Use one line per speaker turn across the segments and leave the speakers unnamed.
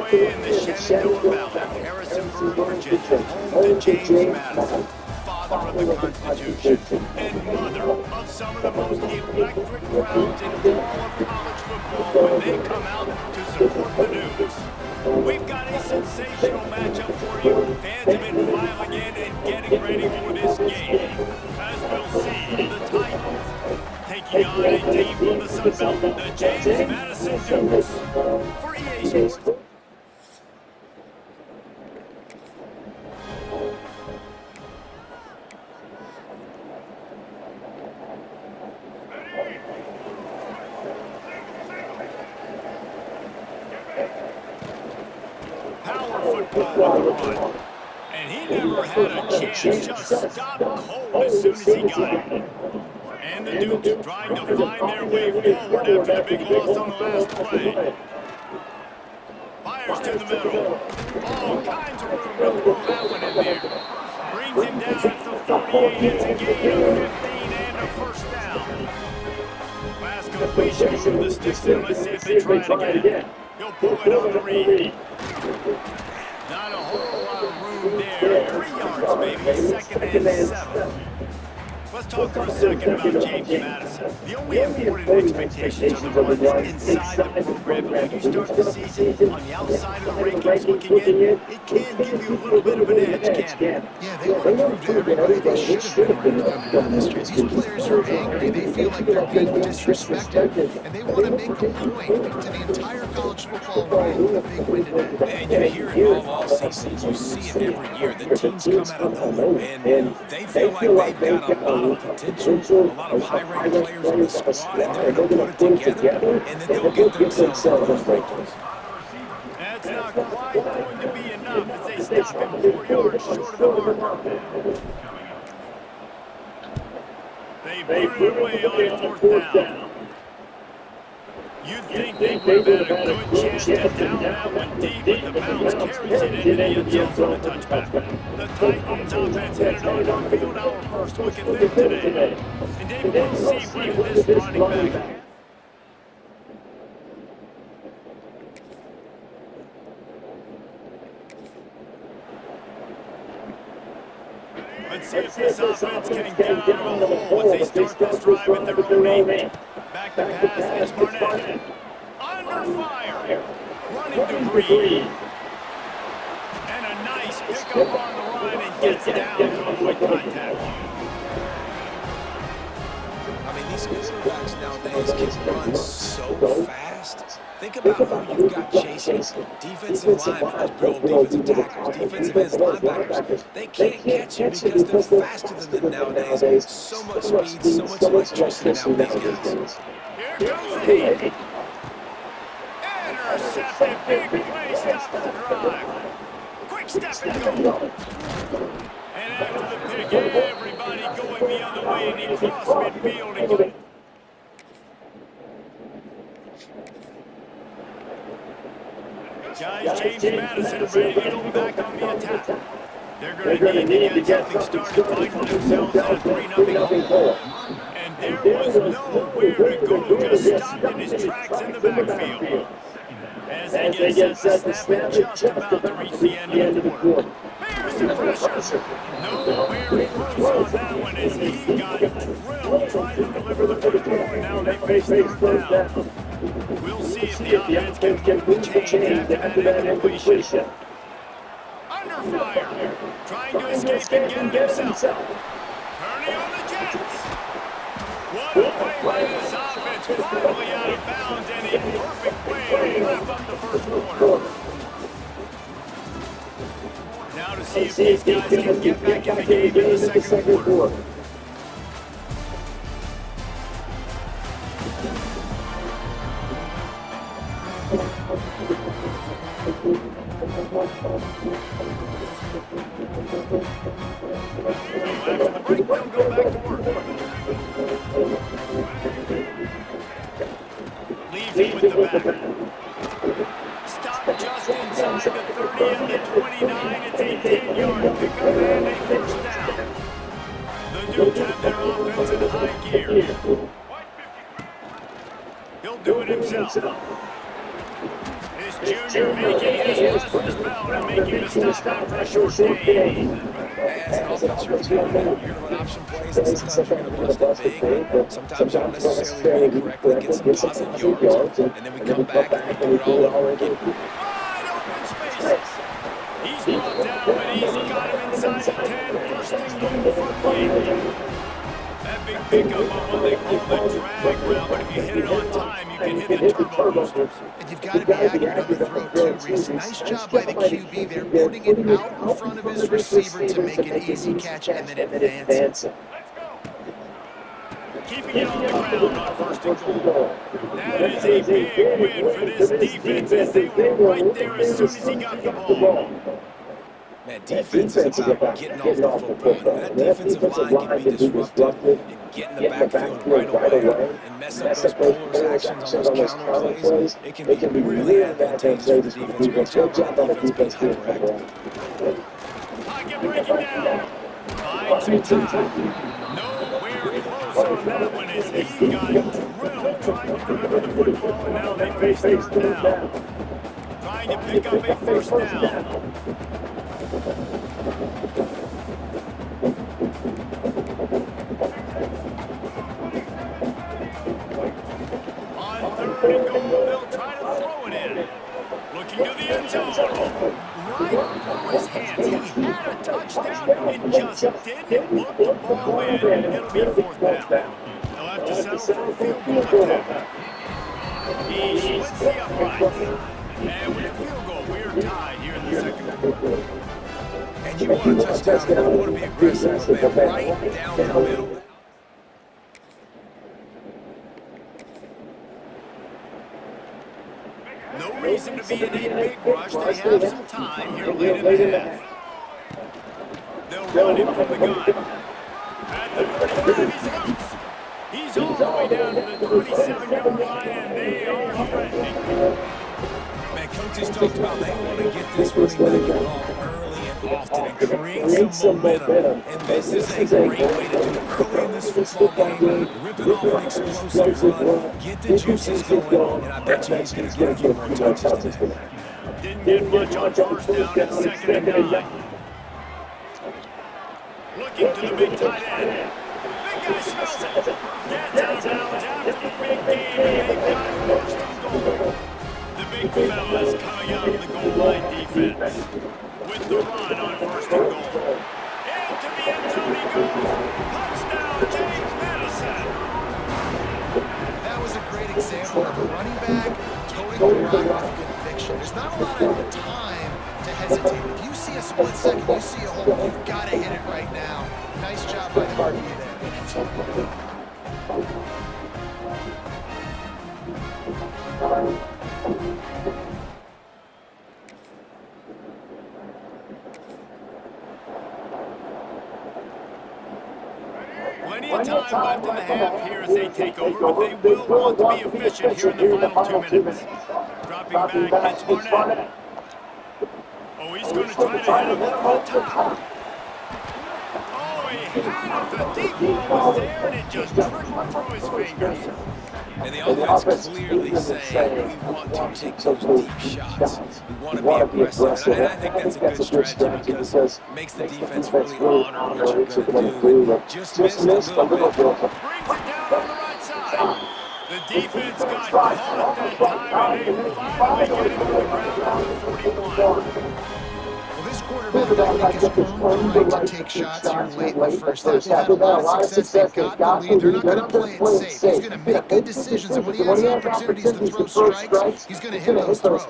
away in the Shenandoah Valley, Harrisonburg, Virginia, home to James Madison, father of the Constitution, and mother of some of the most electric crowds in all of college football when they come out to support the Dukes. We've got a sensational matchup for you. Fans have been filing in and getting ready for this game. As we'll see, the Titans taking on a team from the Sun Belt, the James Madison Dukes. For EA Sports. Power football with the run. And he never had a chance, just stopped cold as soon as he got it. And the Dukes trying to find their way forward after the big loss on the last play. Fires to the middle. All kinds of room to throw that one in there. Brings him down at the 48. It's a gain of 15 and a first down. Last completion, move the sticks in. Let's see if they try it again. He'll pull it on the read. Not a whole lot of room there. 3 yards maybe, second and 7. Let's talk for a second about James Madison. The only important expectations are the ones inside the program, but when you start the season on the outside of the rankings looking in, it can give you a little bit of an edge, can't it?
Yeah, they want to prove to everybody they should have been ranked coming out of this year. These players are angry. They feel like they're being disrespected, and they want to make a point to the entire college football world with a big win today.
And you hear it all season. You see it every year. The teams come out of nowhere, and they feel like they've got a lot of potential, a lot of high-ranked players on the squad, and they're going to put it together, and then they'll get themselves in those rankings.
That's not quite going to be enough as they stop him 4 yards short of the marker. They put it away on 4th down. You'd think they would have had a good chance to down that one deep, but the bounce carries it into the end zone for the touchback. The Titans offense headed on downfield, our first look at them today. And David, we'll see whether this running back. Let's see if this offense can get out of the hole as they start this drive at their own 8. Back to pass, it's Barnett. Under fire. Running to Reed. And a nice pickup on the line and gets down to avoid contact.
I mean, these quarterbacks nowadays can run so fast. Think about who you've got chasing. Defensive linemen, build defensive tackles, defensive ends, linebackers. They can't catch you because they're faster than them nowadays. So much speed, so much electricity now with these guys.
Here comes the heat. Intercepted. Big play stops the drive. Quick step and go. And after the pick, everybody going the other way, and he crossed midfield and got. Guys, James Madison ready to go back on the attack. They're going to need to get something started, finding themselves in a 3-0 hole. And there was nowhere to go, just stopped in his tracks in the backfield. As they get set to snap and just about to reach the end of the quarter. There's the pressure. Nowhere close on that one as he got drilled trying to deliver the first ball, and now they face third down. We'll see if the offense can move the chains after that incompletion. Under fire. Trying to escape and get it himself. Purdy on the Jets. What a play by this offense. Finally out of bounds, and a perfect way to wrap up the first quarter. Now to see if these guys can get back in the game in the second quarter. After the break, they'll go back to work. Leaves it with the back. Stop just inside the 30 and the 29. It's a 10-yard pickup and a first down. The Dukes have their offense in high gear. He'll do it himself. This junior making his presence felt and making the stop after a short gain.
As an offense, you're going to run option plays, and sometimes you're going to bust it big, but sometimes you don't necessarily read it correctly, get some positive yards, and then we come back and we do it all over again.
Wide open spaces. He's brought down, but he's got him inside the 10. First and goal from the 8. That big pickup on what they call the drag route, but if you hit it on time, you can hit the turbo boosters.
And you've got to be accurate on the throw, too, Reese. Nice job by the QB there, putting it out in front of his receiver to make an easy catch and then advance it.
Keeping it on the ground on first and goal. That is a big win for this defense as they were right there as soon as he got the ball.
Man, defense is about getting off the football. That defensive line can be disruptive and get in the backfield right away and mess up those puller's actions on those counter plays. It can be really advantageous for the defense. Great job by the defense being hyperactive.
Pocket breaking down. Finds some time. Nowhere close on that one as he got drilled trying to deliver the football, and now they face third down. Trying to pick up a first down. On third and goal, they'll try to throw it in. Looking to the end zone. Right through his hands. He had a touchdown and just didn't look the ball in. It'll be a fourth down. They'll have to settle for a field goal attempt. He splits the uprights. And with a field goal, we're tied here in the second quarter.
And you want a touchdown, you want to be aggressive, man, right down the middle.
No reason to be in a big rush. They have some time here late in the half. They'll run him from the gun. At the 35, he's loose. He's all the way down to the 27-yard line, and they are threatening.
Man, coaches talked about they want to get this running back involved early and often and create some momentum. And this is a great way to do it early in this football game. Rip it off an explosive run, get the juices going, and I bet you he's going to get a few more touches today.
Didn't get much on first down and second and 9. Looking to the big tight end. Big guy smells it. Gets out of bounds after the big game, and they've got first and goal. The big fellas coming out of the goal line defense. With the run on first and goal. Into the end zone he goes. Touchdown, James Madison.
That was a great example of a running back toting the rock with conviction. There's not a lot of time to hesitate. If you see a split second, you see a hole, you've got to hit it right now. Nice job by the RB there.
Plenty of time left in the half here as they take over, but they will want to be efficient here in the final 2 minutes. Dropping back, it's Barnett. Oh, he's going to try to hit him over the top. Oh, he had it. The deep ball was there, and it just trickled through his fingers.
And the offense clearly saying we want to take those deep shots. We want to be aggressive. And I think that's a good strategy because it makes the defense really honor what you're going to do. Just missed a little bit.
Brings it down on the right side. The defense got caught that time, and they finally get him on the ground on the 41.
Well, this quarterback, I think, has earned the right to take shots here late in the first half. They've had a lot of success. They've got the lead. They're not going to play it safe. He's going to make good decisions, and when he has opportunities to throw strikes, he's going to hit those throws.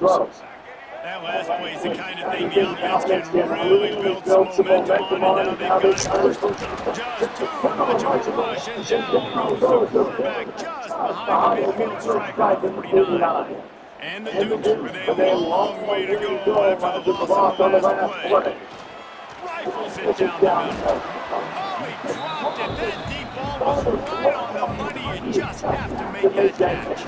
That last play is the kind of thing the offense can really build some momentum on, and now they've got it first. Just too much of a rush, and down goes the quarterback just behind the midfield striker at 49. And the Dukes with a long way to go after the loss on the last play. Rifles it down the middle. Oh, he dropped it. That deep ball was right on the money. You just have to make that catch.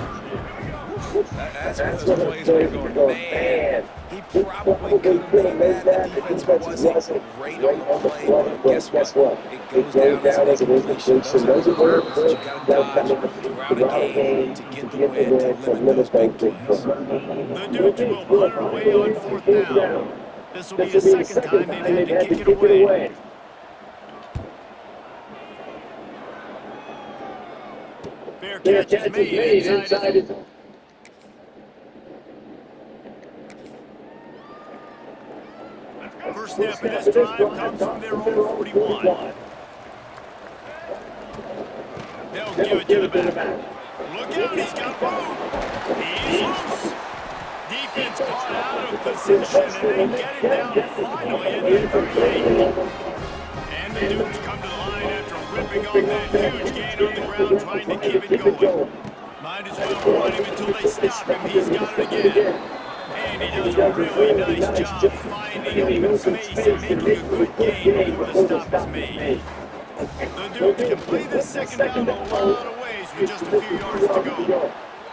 That's one of those plays where you're going, man, he probably could have made that. The defense wasn't great on the play, but guess what? It goes down as an incompletion. Those are the hurdles that you got to dodge throughout a game to get the win, to limit those big plays.
The Dukes will punt it away on 4th down. This will be the second time they've had to kick it away. Fair catch is made inside his own. First snap of this drive comes from their own 41. They'll give it to the back. Look out, he's got room. He's loose. Defense caught out of position, and they get it down finally at the 38. And the Dukes come to the line after ripping off that huge gain on the ground, trying to keep it going. Might as well run him until they stop him. He's got it again. And he does a really nice job finding open space and making a good gain before the stop is made. The Dukes can play this second down a lot of ways with just a few yards to go.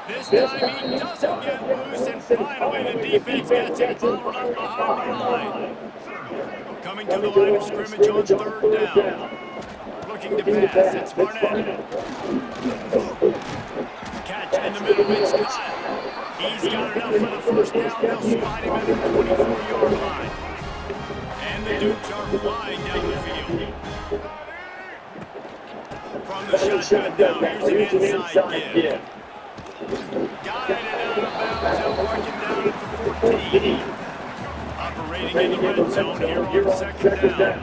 This time he doesn't get loose, and finally the defense gets him bottled up behind the line. Coming to the line of scrimmage on 3rd down. Looking to pass, it's Barnett. Catch in the middle, it's Kyle. He's got enough for the first down. They'll spot him at the 24-yard line. And the Dukes are flying down the field. From the shotgun now, here's an inside give. Guided out of bounds, they'll mark it down at the 14. Operating in the red zone here on 2nd down.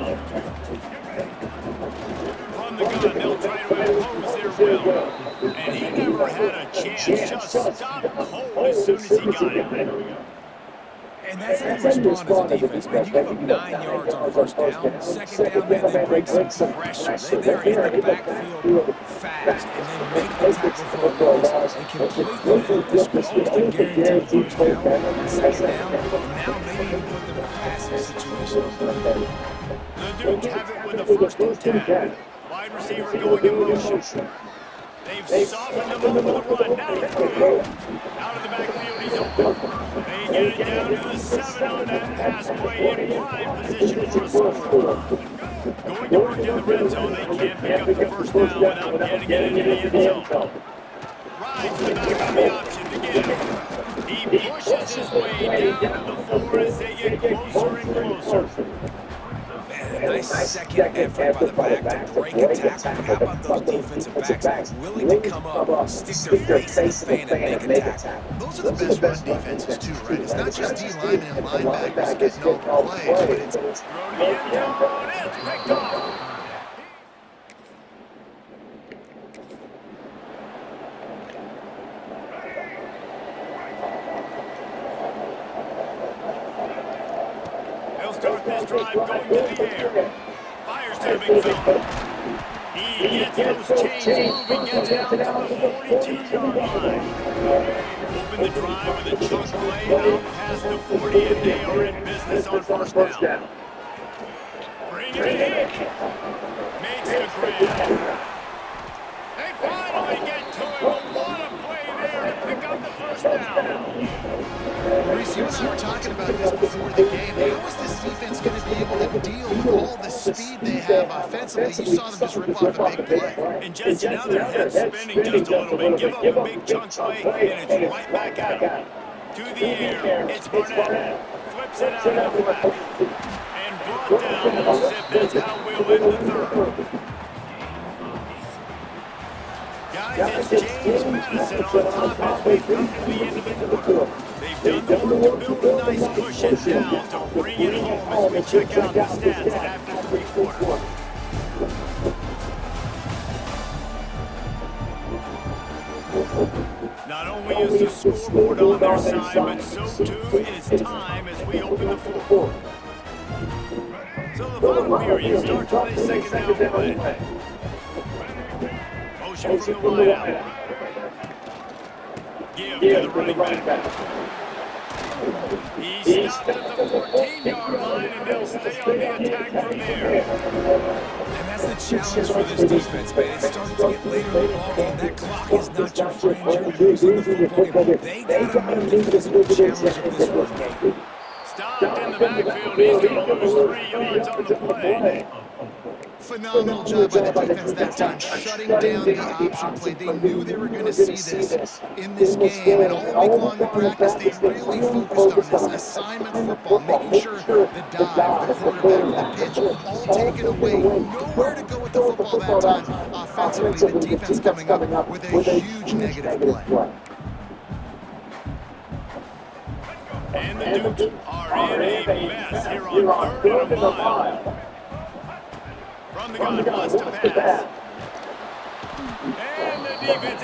From the gun, they'll try to impose their will. And he never had a chance, just stopped cold as soon as he got it.
And that's how you respond as a defense, man. You give up 9 yards on 1st down. 2nd down, man, they bring some pressure. They're in the backfield fast, and then make the tackle for a loss and completely flip the script to guarantee 1st down. And 2nd down, now maybe you put them in a passing situation on 3rd down.
The Dukes have it with the 1st and 10. Wide receiver going in motion. They've softened him up with a run. Now he's through. Out of the backfield, he's open. They get it down to the 7 on that pass play in prime position for a score. Going to work in the red zone. They can't pick up the 1st down without getting it into the end zone. Rides the back on the option to give. He pushes his way down to the 4 as they get closer and closer.
Man, a nice second effort by the back to break a tackle. How about those defensive backs willing to come up, stick their face in the fan and make a tackle?
Those are the best run defenses too, right? It's not just D-linemen and linebackers getting open plays, but it's
Throw to the end zone. It's picked off. They'll start this drive going to the air. Fires to the big fella. He gets those chains moving, gets it out to the 42-yard line. Open the drive with a chunk play out past the 40, and they are in business on 1st down. Bring it in. Makes the grab. They finally get to him. What a play there to pick up the 1st down.
Maurice, you and I were talking about this before the game. How is this defense going to be able to deal with all the speed they have offensively? You saw them just rip off a big play.
And just now their head's spinning just a little bit. Give up a big chunk play, and it's right back at them. To the air, it's Barnett. Flips it out of the flat. And brought down as if that's how we'll end the 3rd. Guys, it's James Madison on top as we've come to the end of the quarter. They've done the work to build a nice cushion down to bring it home as we check out the stats after 3 quarters. Not only is the scoreboard on their side, but so too is time as we open the 4th. So the final period starts with a 2nd down play. Motion from the wideout. Give to the running back. He stopped at the 14-yard line, and they'll stay on the attack from there.
And that's the challenge for this defense, man. It's starting to get later in the ballgame. That clock is not your friend. You're losing the football game. They got to meet the physical challenge of this run game.
Stopped in the backfield. He's going to lose 3 yards on the play.
Phenomenal job by the defense that time, shutting down the option play. They knew they were going to see this in this game, and all week long in practice, they really focused on this assignment football, making sure the dive, the quarterback, the pitch, all taken away. Nowhere to go with the football that time. Offensively, the defense coming up with a huge negative play.
And the Dukes are in a mess here on 3rd and a mile. From the gun, wants to pass. And the defense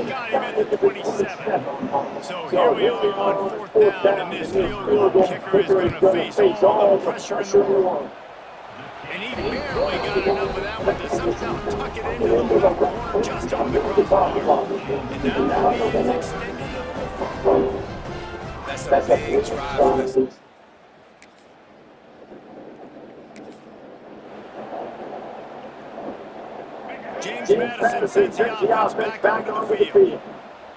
got him at the 27. So here we are on 4th down, and this field goal kicker is going to face all the pressure in the world. And he barely got enough of that one to somehow tuck it into the left corner just over the crossbar. And now he is extending a little further.
That's a big drive for this.
James Madison sends the offense back onto the field.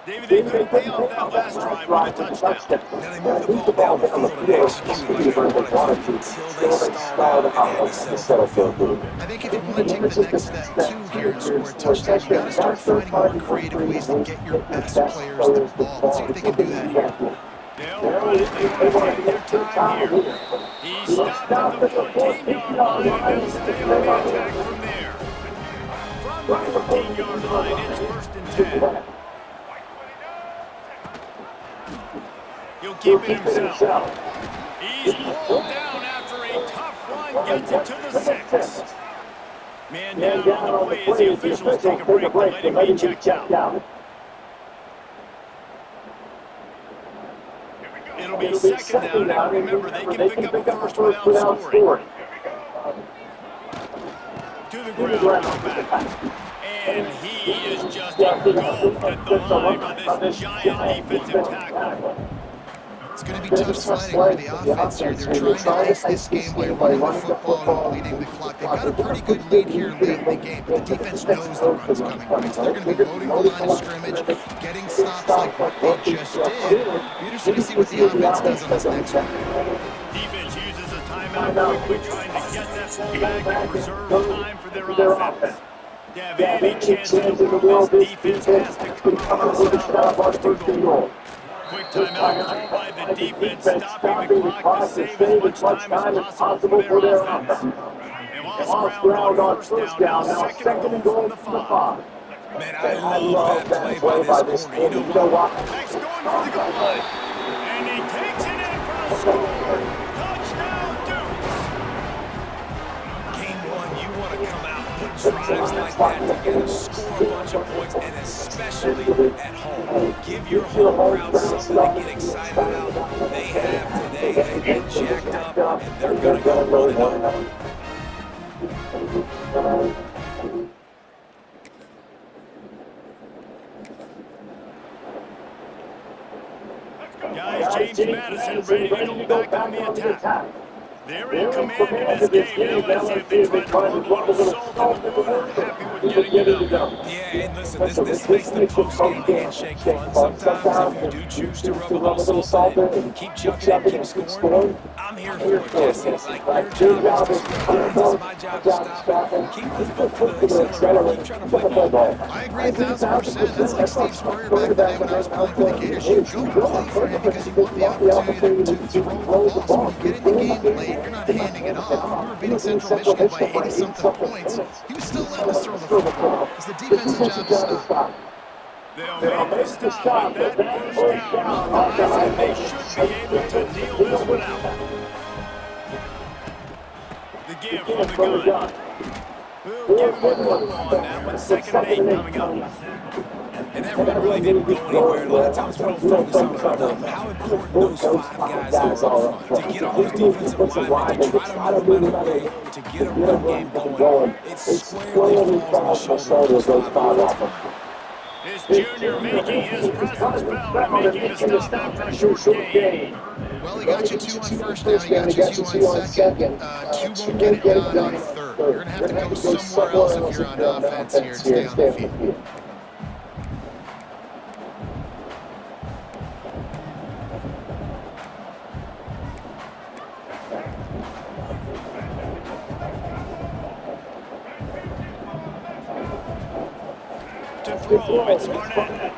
David, they couldn't pay off that last drive with a touchdown.
Now they moved the ball down the field and executed like they wanted to until they stalled out and had to settle for a field goal.
I think if you want to take the next step too here and score a touchdown, you got to start finding more creative ways to get your best players the ball. Let's see if they can do that here.
They'll run it. They want to take their time here. He stopped at the 14-yard line, and they'll stay on the attack from there. From the 14-yard line, it's 1st and 10. He'll keep it himself. He's pulled down after a tough run, gets it to the 6. Man down on the play as the officials take a break to let him be checked out. It'll be 2nd down, and remember, they can pick up a first without scoring. To the ground, back. And he is just engulfed at the line by this giant defensive tackle.
It's going to be tough sledding for the offense here. They're trying to ice this game by running the football and leading the clock. They've got a pretty good lead here late in the game, but the defense knows the run's coming. Right? So they're going to be loading the line of scrimmage, getting stops like what they just did. Be interested to see what the offense does on this next one.
Defense uses a timeout quickly, trying to get that ball back and preserve time for their offense. To have any chance in the world, this defense has to come out with a stop on 1st and goal. Quick timeout called by the defense, stopping the clock to save as much time as possible for their offense. And while scrounged on 1st down, now 2nd and goal from the 5.
Man, I love that play by this corner. You know what?
Max going for the goal line. And he takes it in for a score. Touchdown, Dukes.
Game 1, you want to come out, put drives like that together, score a bunch of points, and especially at home. Give your home crowd something to get excited about. They have today. They get jacked up, and they're going to go 1-0.
Guys, James Madison ready to go back on the attack. They're in command in this game. Now let's see if they try to put a little salt in the wound or happy with getting it up.
Yeah, and listen, this makes the post-game handshake fun. Sometimes if you do choose to rub a little salt in it, keep chucking it, keep scoring, I'm here for it, Jesse. Like, your job is to score points. It's my job to stop. Keep the foot to the accelerator. Keep trying to play ball.
I agree 1,000%. That's like Steve Spurrier back in the day when I was playing for the Gators. You go play for him because you want the opportunity to throw the ball. So you get in the game late, you're not handing it off. We were beating Central Michigan by 80-something points. He was still letting us throw the football. It's the defensive job to stop.
They'll make the stop with that 1st down on the ice, and they should be able to kneel this one out. The give from the gun. We'll give him a couple on that one. 2nd and 8 coming up.
And that run really didn't go anywhere. A lot of times we don't focus on it enough. How important those 5 guys are up front to get all those defensive linemen to try to move them out of the way to get a run game going. It squarely falls on the shoulders of those 5 up front.
This Jr. making his presence felt and making the stop after a short gain.
Well, he got you 2 on first down, he got you 2 on second. 2 won't get it done on third. You're going to have to go somewhere else if you're on offense here to stay on the field.
To throw, it's Barnett.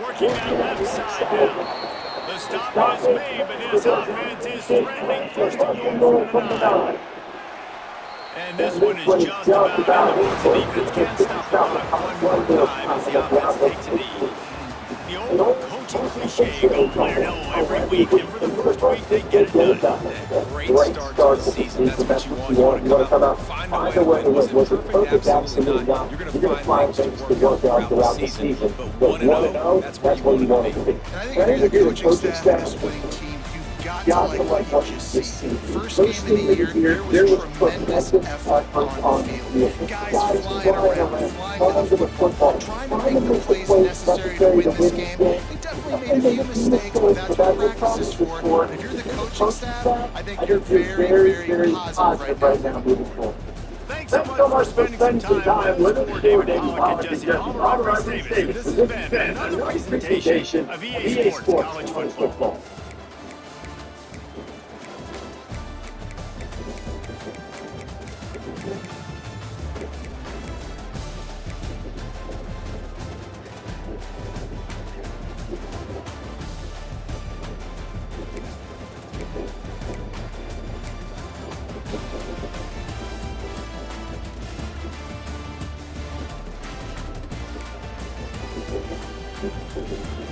Working that left side now. The stop is made, but this offense is threatening first and goal from the 9. And this one is just about in the books. The defense can't stop the clock one more time as the offense takes a knee. The old coaching cliche, go player no every week, and for the first week they get it done.
Great start to the season. That's what you want. You want to come out, find a way to win. Was it perfect? Absolutely not. You're going to find things to work out throughout the season. But 1-0, that's where you want to be.
And I think if you're the coaching staff of this winning team, you've got to like what you just see. First game of the year, there was tremendous effort on the field. Guys flying around, flying to the football, trying to make the plays necessary to win this game. They definitely made a few mistakes, but that's what practice is for. And if you're the coaching staff, I think you're very, very positive right now moving forward.
Thanks so much for spending some time with us, David Pollock and Jesse Robert Davis. This has been another presentation of EA Sports College Football. Thank you.